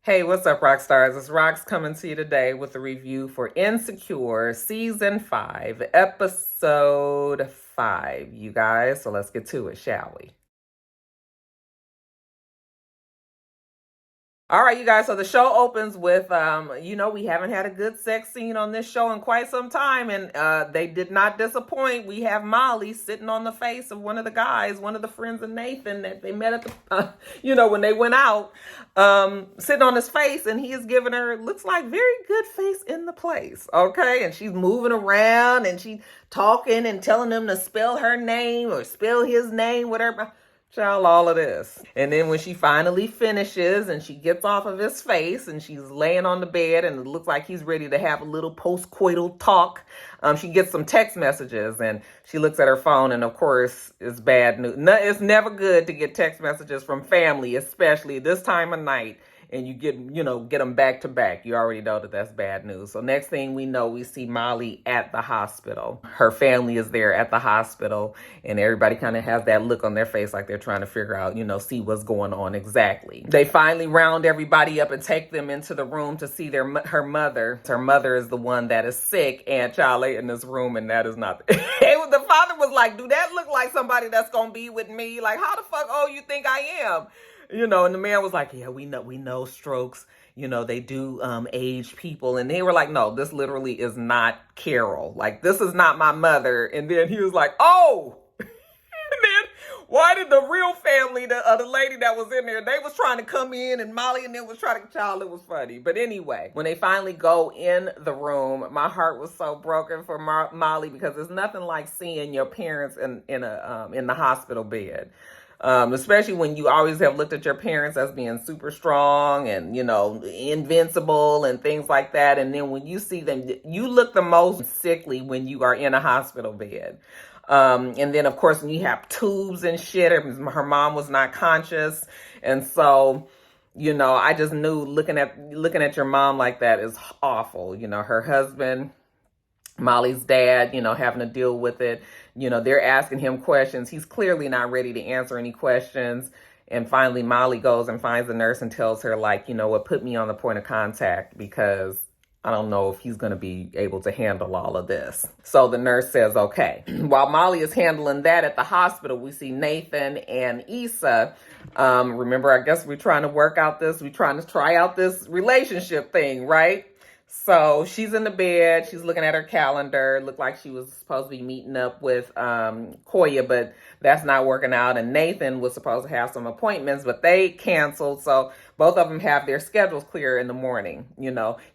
Hey, what's up, rock stars? It's Rox coming to you today with a review for Insecure Season 5, Episode 5, you guys. So let's get to it, shall we? All right, you guys. So the show opens with, we haven't had a good sex scene on this show in quite some time, and they did not disappoint. We have Molly sitting on the face of one of the guys, one of the friends of Nathan that they met at the, when they went out, sitting on his face, and he is giving her, looks like very good face in the place, okay? And she's moving around, and she talking and telling him to spell her name or spell his name, whatever. Child, all of this. And then when she finally finishes and she gets off of his face and she's laying on the bed and it looks like he's ready to have a little post-coital talk, she gets some text messages and she looks at her phone, and of course it's bad news. No, it's never good to get text messages from family, especially this time of night, and you get them back to back. You already know that that's bad news. So next thing we know, we see Molly at the hospital. Her family is there at the hospital, and everybody kind of has that look on their face like they're trying to figure out, see what's going on exactly. They finally round everybody up and take them into the room to see her mother. Her mother is the one that is sick, and child in this room, and that is not. The father was like, "Do that look like somebody that's gonna be with me? Like, how the fuck you think I am?" And the man was like, "Yeah, we know strokes, they do age people." And they were like, "No, this literally is not Carol. Like, this is not my mother." And then he was like, "Oh." And then why did the real family, the lady that was in there, they was trying to come in, and Molly and them was trying to, child, it was funny. But anyway, when they finally go in the room, my heart was so broken for Molly, because there's nothing like seeing your parents in the hospital bed. Especially when you always have looked at your parents as being super strong and, invincible and things like that. And then when you see them, you look the most sickly when you are in a hospital bed. And then, of course, when you have tubes and shit, her mom was not conscious. And so, I just knew looking at your mom like that is awful. Her husband, Molly's dad, having to deal with it. They're asking him questions. He's clearly not ready to answer any questions. And finally, Molly goes and finds the nurse and tells her, like, put me on the point of contact, because I don't know if he's going to be able to handle all of this. So the nurse says, okay. While Molly is handling that at the hospital, we see Nathan and Issa. Remember, I guess we're trying to work out this. We're trying to try out this relationship thing, right? So she's in the bed. She's looking at her calendar. It looked like she was supposed to be meeting up with Koya, but that's not working out. And Nathan was supposed to have some appointments, but they canceled. So both of them have their schedules clear in the morning.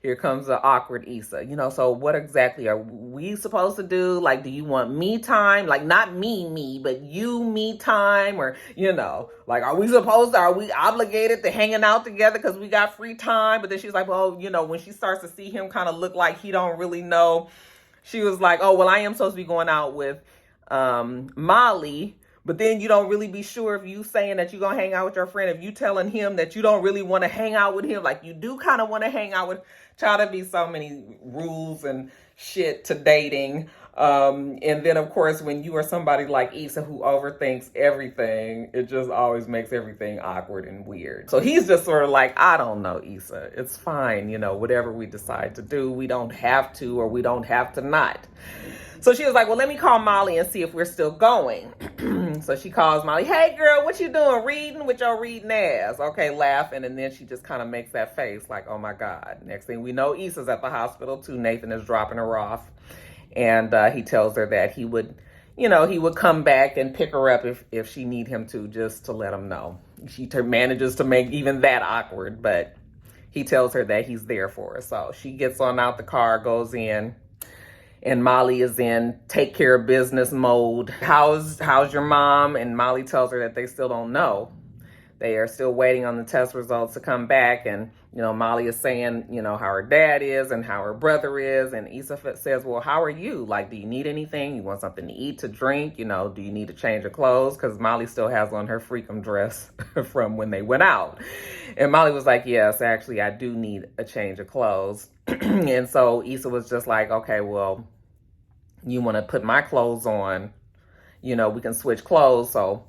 Here comes the awkward Issa. So what exactly are we supposed to do? Like, do you want me time? Like, not me, but you me time? Or, like, are we obligated to hanging out together because we got free time? But then she's like, well, when she starts to see him kind of look like he don't really know, she was like, oh, well, I am supposed to be going out with Molly, but then you don't really be sure if you saying that you're going to hang out with your friend, if you telling him that you don't really want to hang out with him, like you do kind of want to hang out with, child, to be so many rules and shit to dating. And then, of course, when you are somebody like Issa who overthinks everything, it just always makes everything awkward and weird. So he's just sort of like, I don't know, Issa. It's fine. Whatever we decide to do, we don't have to, or we don't have to not. So she was like, well, let me call Molly and see if we're still going. So she calls Molly. Hey, girl, what you doing? Reading with your reading ass. Okay, laughing. And then she just kind of makes that face like, oh, my God. Next thing we know, Issa's at the hospital, too. Nathan is dropping her off. And he tells her that he would come back and pick her up if she need him to, just to let him know. She manages to make even that awkward, but he tells her that he's there for her. So she gets on out the car, goes in, and Molly is in take care of business mode. How's your mom? And Molly tells her that they still don't know. They are still waiting on the test results to come back. And, Molly is saying, how her dad is and how her brother is. And Issa says, well, how are you? Like, do you need anything? You want something to eat, to drink? Do you need to change your clothes? Because Molly still has on her freakum dress from when they went out. And Molly was like, yes, actually, I do need a change of clothes. And so Issa was just like, okay, well, you want to put my clothes on? We can switch clothes. So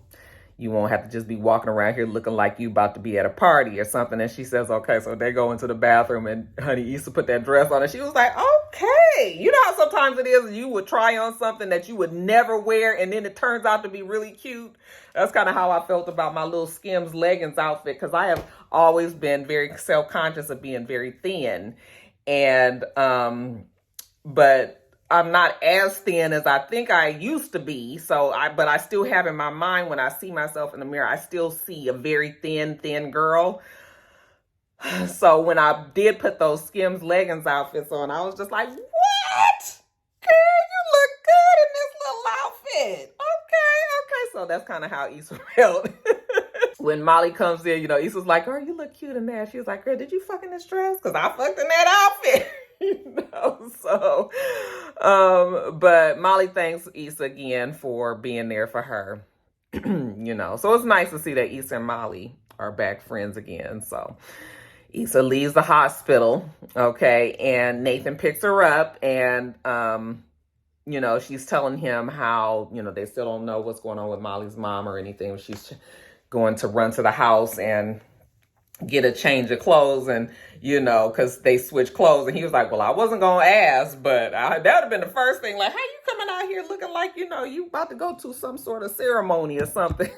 you won't have to just be walking around here looking like you about to be at a party or something. And she says, okay. So they go into the bathroom and honey Issa put that dress on and she was like, okay. You know how sometimes it is you would try on something that you would never wear and then it turns out to be really cute. That's kind of how I felt about my little Skims leggings outfit, because I have always been very self-conscious of being very thin. And, but I'm not as thin as I think I used to be. But I still have in my mind, when I see myself in the mirror, I still see a very thin girl. So when I did put those Skims leggings outfits on, I was just like, what? Girl, you look good in this little outfit. Okay. So that's kind of how Issa felt. When Molly comes in, you know, Issa's like, girl, you look cute in that. She was like, girl, did you fuck in this dress? Because I fucked in that outfit. But Molly thanks Issa again for being there for her. So it's nice to see that Issa and Molly are back friends again. So Issa leaves the hospital, okay, and Nathan picks her up and, she's telling him how, they still don't know what's going on with Molly's mom or anything. She's going to run to the house and get a change of clothes and, because they switch clothes. And he was like, well, I wasn't going to ask, but that would have been the first thing. Like, how you coming out here looking like, you about to go to some sort of ceremony or something?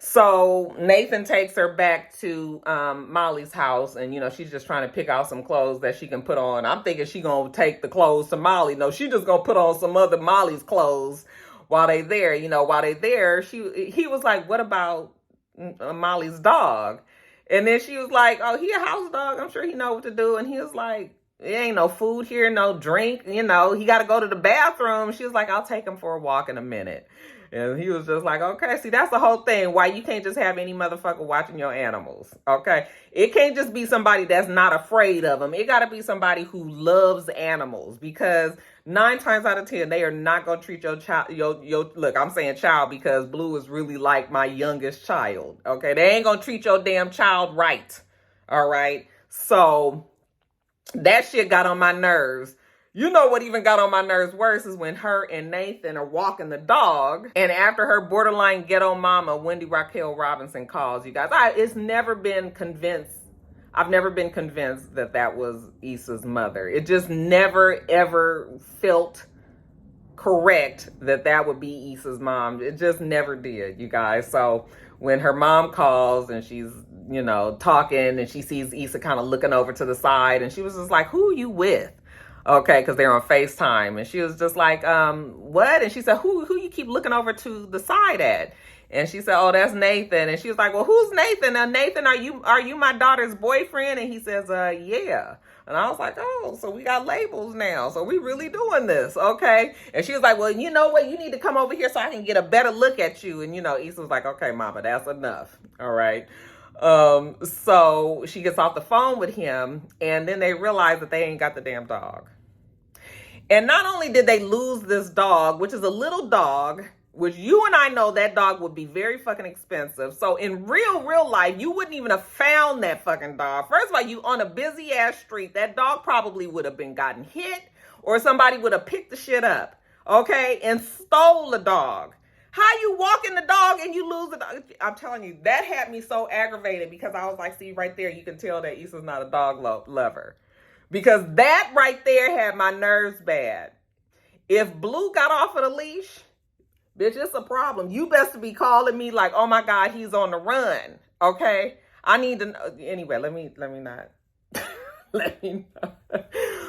So Nathan takes her back to Molly's house and, she's just trying to pick out some clothes that she can put on. I'm thinking she going to take the clothes to Molly. No, she just going to put on some other Molly's clothes while they there. While they there, he was like, what about Molly's dog? And then she was like, oh, he a house dog. I'm sure he know what to do. And he was like, there ain't no food here, no drink. He got to go to the bathroom. She was like, I'll take him for a walk in a minute. And he was just like, okay, see, that's the whole thing. Why you can't just have any motherfucker watching your animals, okay? It can't just be somebody that's not afraid of them. It got to be somebody who loves animals, because 9 times out of 10, they are not going to treat your child, look, I'm saying child because Blue is really like my youngest child, okay? They ain't going to treat your damn child right, all right? So that shit got on my nerves. You know what even got on my nerves worse is when her and Nathan are walking the dog, and after her borderline ghetto mama, Wendy Raquel Robinson, calls, you guys, I've never been convinced that was Issa's mother. It just never, ever felt correct that would be Issa's mom. It just never did, you guys. So when her mom calls and she's, talking and she sees Issa kind of looking over to the side, and she was just like, who are you with? Okay, because they're on FaceTime. And she was just like, what? And she said, who you keep looking over to the side at? And she said, oh, that's Nathan. And she was like, well, who's Nathan? Now, Nathan, are you my daughter's boyfriend? And he says, yeah. And I was like, oh, so we got labels now. So we really doing this, okay? And she was like, well, you know what? You need to come over here so I can get a better look at you. And, Issa was like, okay, mama, that's enough. All right. So she gets off the phone with him, and then they realize that they ain't got the damn dog. And not only did they lose this dog, which is a little dog, which you and I know that dog would be very fucking expensive. So in real life, you wouldn't even have found that fucking dog. First of all, you on a busy ass street, that dog probably would have been gotten hit, or somebody would have picked the shit up, okay, and stole the dog. How you walking the dog and you lose the dog? I'm telling you, that had me so aggravated, because I was like, see, right there, you can tell that Issa's not a dog lover. Because that right there had my nerves bad. If Blue got off of the leash, bitch, it's a problem. You best be calling me like, oh my God, he's on the run. Okay? I need to know. Anyway, let me not. Let me know.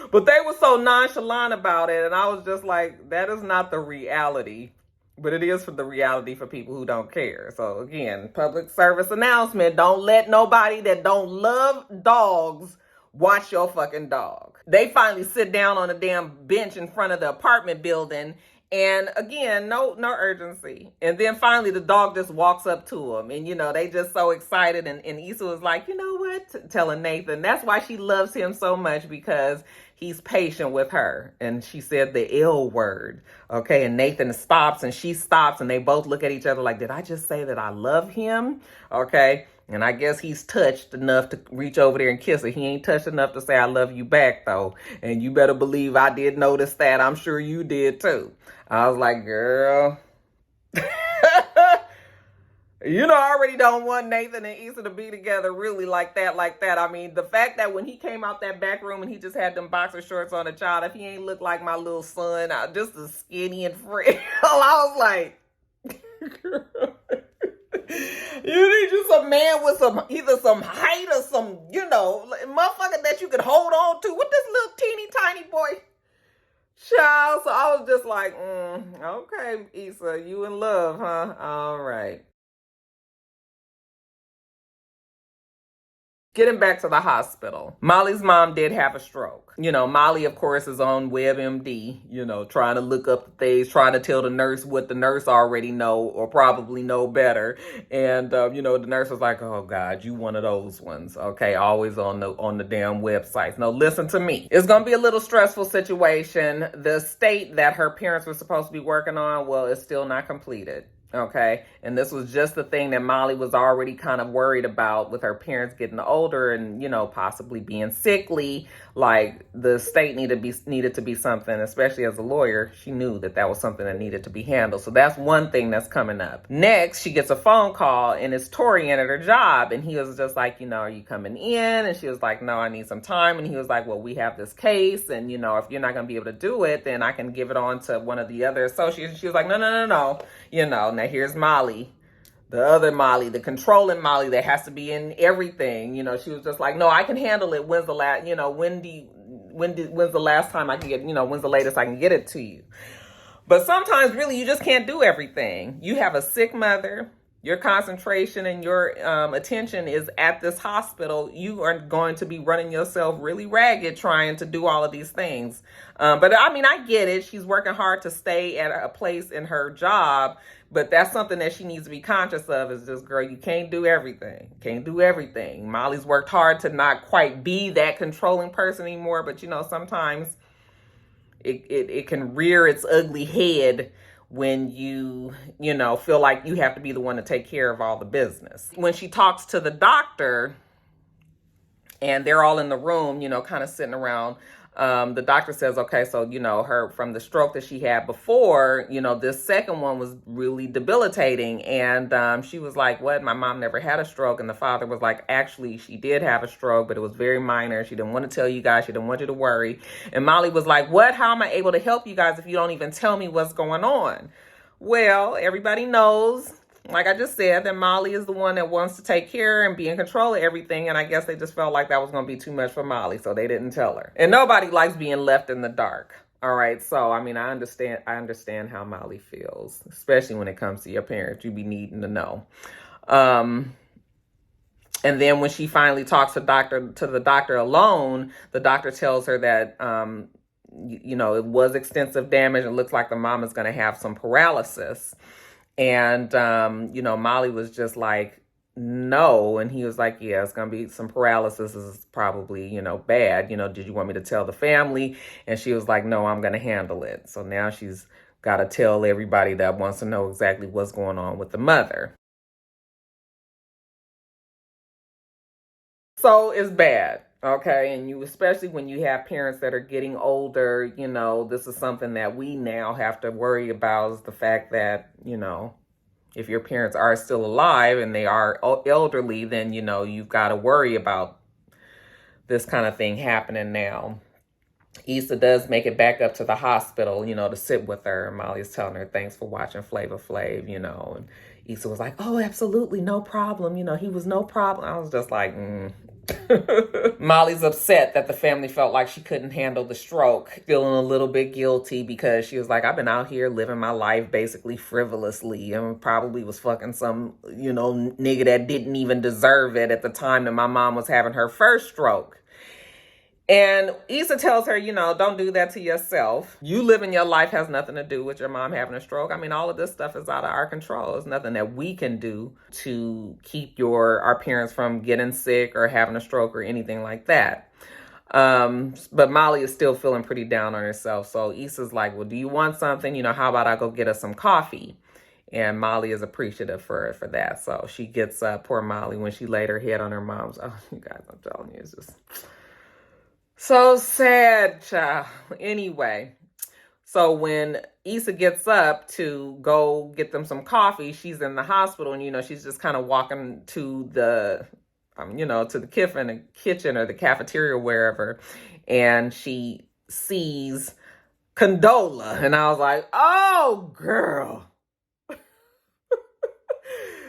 But they were so nonchalant about it, and I was just like, that is not the reality. But it is for the reality for people who don't care. So again, public service announcement, don't let nobody that don't love dogs watch your fucking dog. They finally sit down on a damn bench in front of the apartment building, and again, no urgency. And then finally the dog just walks up to him, and they just so excited, and Issa was like, you know what? Telling Nathan, that's why she loves him so much, because he's patient with her. And she said the ill word. Okay. And Nathan stops and she stops, and they both look at each other like, did I just say that I love him? Okay. And I guess he's touched enough to reach over there and kiss her. He ain't touched enough to say, I love you back, though. And you better believe I did notice that. I'm sure you did, too. I was like, girl. You know, I already don't want Nathan and Issa to be together really like that, I mean, the fact that when he came out that back room and he just had them boxer shorts on, a child, if he ain't look like my little son, just as skinny and frail, I was like, you need just a man with either some height or some, motherfucker that you could hold on to. What this little teeny tiny boy? Child, so I was just like, okay, Issa, you in love, huh? All right. Getting back to the hospital, Molly's mom did have a stroke. Molly, of course, is on WebMD, trying to look up the things, trying to tell the nurse what the nurse already know or probably know better. And, the nurse was like, oh, God, you one of those ones. Okay, always on the damn websites. No, listen to me. It's going to be a little stressful situation. The state that her parents were supposed to be working on, well, it's still not completed. Okay. And this was just the thing that Molly was already kind of worried about with her parents getting older and, possibly being sickly. Like the state needed to be something, especially as a lawyer. She knew that was something that needed to be handled. So that's one thing that's coming up. Next, she gets a phone call and it's Torian at her job. And he was just like, are you coming in? And she was like, no, I need some time. And he was like, well, we have this case. And, if you're not going to be able to do it, then I can give it on to one of the other associates. And she was like, no. Now here's Molly, the other Molly, the controlling Molly that has to be in everything. She was just like, no, I can handle it. When's the last, when's the last time I can get, when's the latest I can get it to you? But sometimes really you just can't do everything. You have a sick mother. Your concentration and your attention is at this hospital. You are going to be running yourself really ragged trying to do all of these things. But I mean, I get it. She's working hard to stay at a place in her job. But that's something that she needs to be conscious of is just, girl, you can't do everything. Can't do everything. Molly's worked hard to not quite be that controlling person anymore. But, sometimes it can rear its ugly head when you feel like you have to be the one to take care of all the business. When she talks to the doctor and they're all in the room, kind of sitting around, the doctor says, okay, so, her from the stroke that she had before, this second one was really debilitating. And she was like, what? My mom never had a stroke. And the father was like, actually, she did have a stroke, but it was very minor. She didn't want to tell you guys. She didn't want you to worry. And Molly was like, what? How am I able to help you guys if you don't even tell me what's going on? Well, everybody knows, like I just said, that Molly is the one that wants to take care and be in control of everything. And I guess they just felt like that was going to be too much for Molly, so they didn't tell her. And nobody likes being left in the dark. All right. So, I mean, I understand how Molly feels, especially when it comes to your parents. You be needing to know. And then when she finally talks to the doctor alone, the doctor tells her that, it was extensive damage. It looks like the mom is going to have some paralysis. And, Molly was just like, no. And he was like, yeah, it's going to be some paralysis. This is probably, bad. Did you want me to tell the family? And she was like, no, I'm going to handle it. So now she's got to tell everybody that wants to know exactly what's going on with the mother. So it's bad. Okay. And especially when you have parents that are getting older, this is something that we now have to worry about, is the fact that, if your parents are still alive and they are elderly, then, you've got to worry about this kind of thing happening now. Issa does make it back up to the hospital, to sit with her. Molly's telling her, thanks for watching Flavor Flav, and Issa was like, oh, absolutely. No problem. He was no problem. I was just like, Molly's upset that the family felt like she couldn't handle the stroke, feeling a little bit guilty because she was like, I've been out here living my life basically frivolously and probably was fucking some, nigga that didn't even deserve it at the time that my mom was having her first stroke. And Issa tells her, don't do that to yourself. You living your life has nothing to do with your mom having a stroke. I mean, all of this stuff is out of our control. There's nothing that we can do to keep our parents from getting sick or having a stroke or anything like that. But Molly is still feeling pretty down on herself. So Issa's like, well, do you want something? How about I go get us some coffee? And Molly is appreciative for that. So she gets poor Molly when she laid her head on her mom's. Oh, you guys, I'm telling you, it's just so sad, child. Anyway, So when Issa gets up to go get them some coffee, she's in the hospital, and she's just kind of walking to the to the kitchen or the cafeteria, wherever, and she sees Condola, and I was like, oh girl.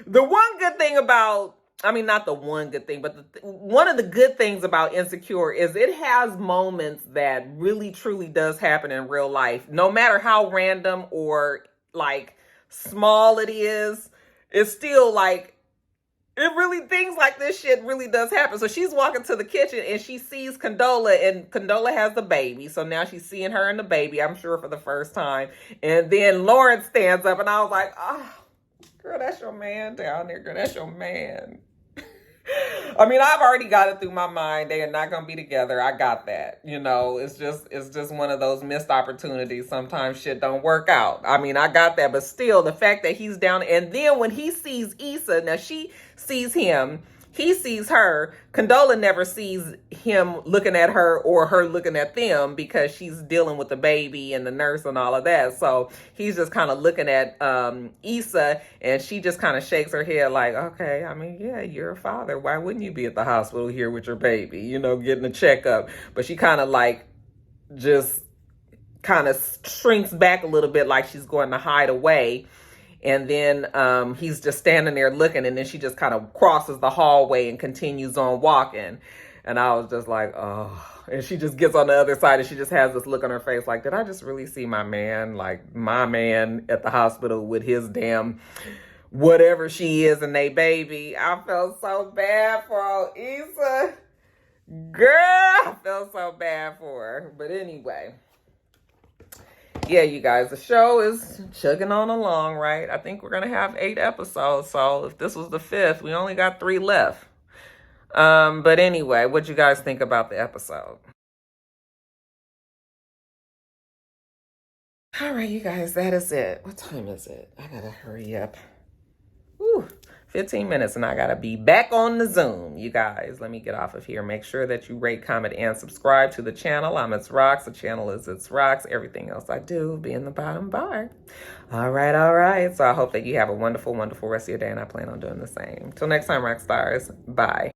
The one good thing about, not the one good thing, but one of the good things about Insecure is it has moments that really truly does happen in real life. No matter how random or like small it is, it's still like, things like this shit really does happen. So she's walking to the kitchen and she sees Condola, and Condola has the baby. So now she's seeing her and the baby, I'm sure for the first time. And then Lawrence stands up and I was like, oh, girl, that's your man down there. Girl, that's your man. I've already got it through my mind. They are not going to be together. I got that. It's just one of those missed opportunities. Sometimes shit don't work out. I got that. But still, the fact that he's down. And then when he sees Issa, now she sees him. He sees her. Condola never sees him looking at her or her looking at them because she's dealing with the baby and the nurse and all of that. So he's just kind of looking at Issa, and she just kind of shakes her head like, okay, yeah, you're a father. Why wouldn't you be at the hospital here with your baby, getting a checkup? But she kind of like just kind of shrinks back a little bit like she's going to hide away. And then he's just standing there looking, and then she just kind of crosses the hallway and continues on walking. And I was just like, oh. And she just gets on the other side, and she just has this look on her face like, did I just really see my man? Like, my man at the hospital with his damn whatever she is and they baby. I felt so bad for Issa. Girl, I felt so bad for her. But anyway. Yeah, you guys, the show is chugging on along, right? I think we're going to have 8 episodes. So if this was the 5th, we only got 3 left. But anyway, what'd you guys think about the episode? All right, you guys, that is it. What time is it? I got to hurry up. Whew. 15 minutes and I gotta be back on the Zoom. You guys, let me get off of here. Make sure that you rate, comment, and subscribe to the channel. I'm itsrox. The channel is itsrox. Everything else I do be in the bottom bar. All right. So I hope that you have a wonderful, wonderful rest of your day, and I plan on doing the same. Till next time, rock stars. Bye.